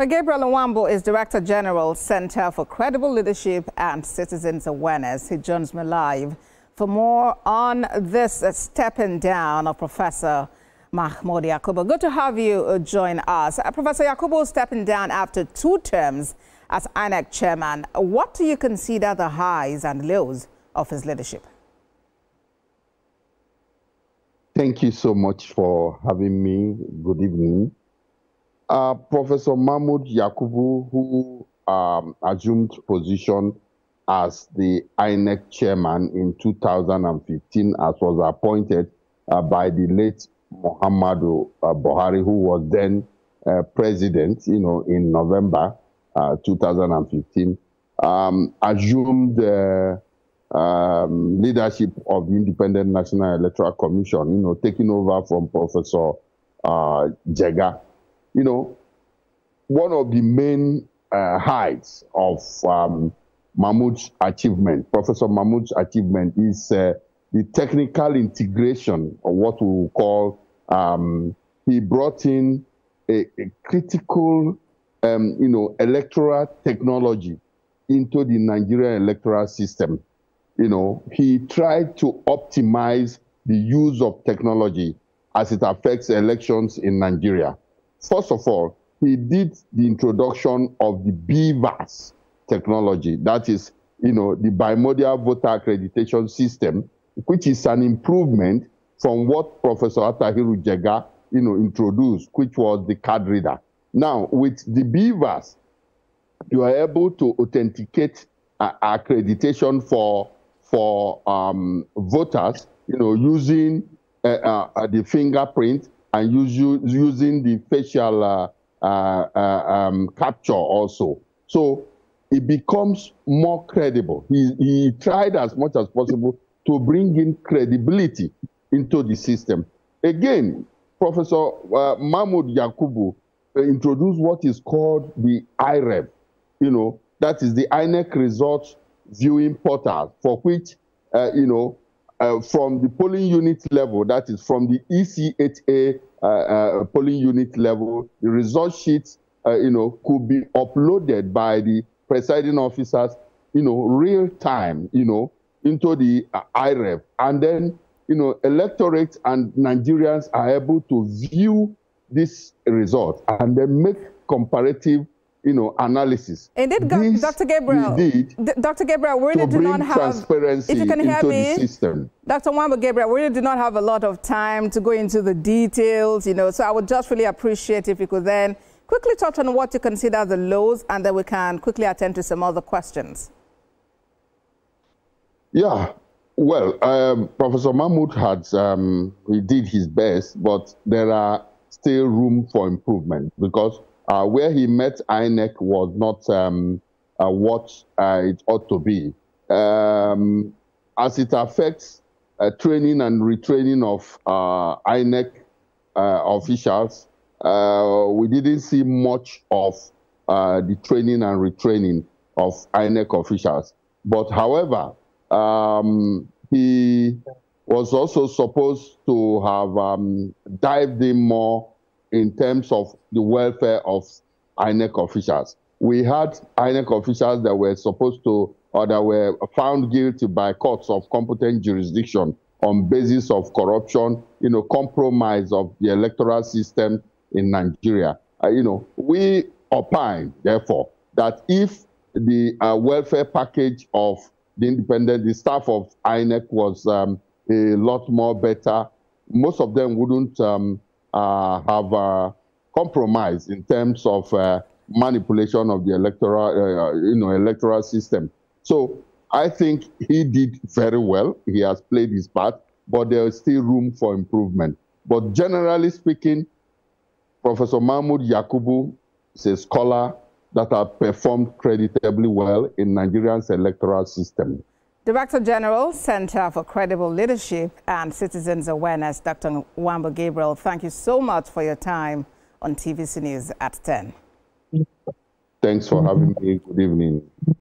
Gabriel Nwambu is Director General, Center for Credible Leadership and Citizens Awareness. He joins me live for more on this stepping down of Professor Mahmoud Yakubu. Good to have you join us. Professor Yakubu stepping down after 2 terms as INEC chairman. What do you consider the highs and lows of his leadership? Thank you so much for having me. Good evening. Professor Mahmoud Yakubu, who assumed position as the INEC chairman in 2015, as was appointed by the late Muhammadu Buhari, who was then president, in November 2015, assumed the leadership of the Independent National Electoral Commission, taking over from Professor Jega. One of the main heights of Mahmoud's achievement, Professor Mahmoud's achievement, is the technical integration of what we will call, he brought in a critical, electoral technology into the Nigerian electoral system. He tried to optimize the use of technology as it affects elections in Nigeria. First of all, he did the introduction of the BVAS technology, that is, the bimodal voter accreditation system, which is an improvement from what Professor Atahiru Jega, introduced, which was the card reader. Now, with the BVAS, you are able to authenticate accreditation for voters, using the fingerprint and using the facial capture also. So it becomes more credible. He tried as much as possible to bring in credibility into the system. Again, Professor Mahmoud Yakubu introduced what is called the IREV, that is the INEC Results Viewing Portal, for which, from the polling unit level, that is from the ECHA polling unit level, the result sheets, could be uploaded by the presiding officers, real time, into the IREV. And then, electorate and Nigerians are able to view this result and then make comparative analysis. Indeed, Dr. Gabriel, Dr. Gabriel, we really do not have transparency, if you can hear me, the system. Dr. Nwambu Gabriel, we really do not have a lot of time to go into the details, so I would just really appreciate if you could then quickly touch on what you consider the lows, and then we can quickly attend to some other questions. Yeah, well, Professor Mahmoud had, he did his best, but there are still room for improvement, because where he met INEC was not what it ought to be. As it affects training and retraining of INEC officials, we didn't see much of the training and retraining of INEC officials. But however, he was also supposed to have dived in more in terms of the welfare of INEC officials. We had INEC officials that were supposed to, or that were found guilty by courts of competent jurisdiction on basis of corruption, compromise of the electoral system in Nigeria. We opine, therefore, that if the welfare package of the staff of INEC was a lot more better, most of them wouldn't have compromise in terms of manipulation of the electoral system. So I think he did very well. He has played his part, but there is still room for improvement. But generally speaking, Professor Mahmoud Yakubu is a scholar that has performed creditably well in Nigeria's electoral system. Director General, Center for Credible Leadership and Citizens Awareness, Dr. Nwambu Gabriel, thank you so much for your time on TVC News at 10. Thanks for having me. Good evening.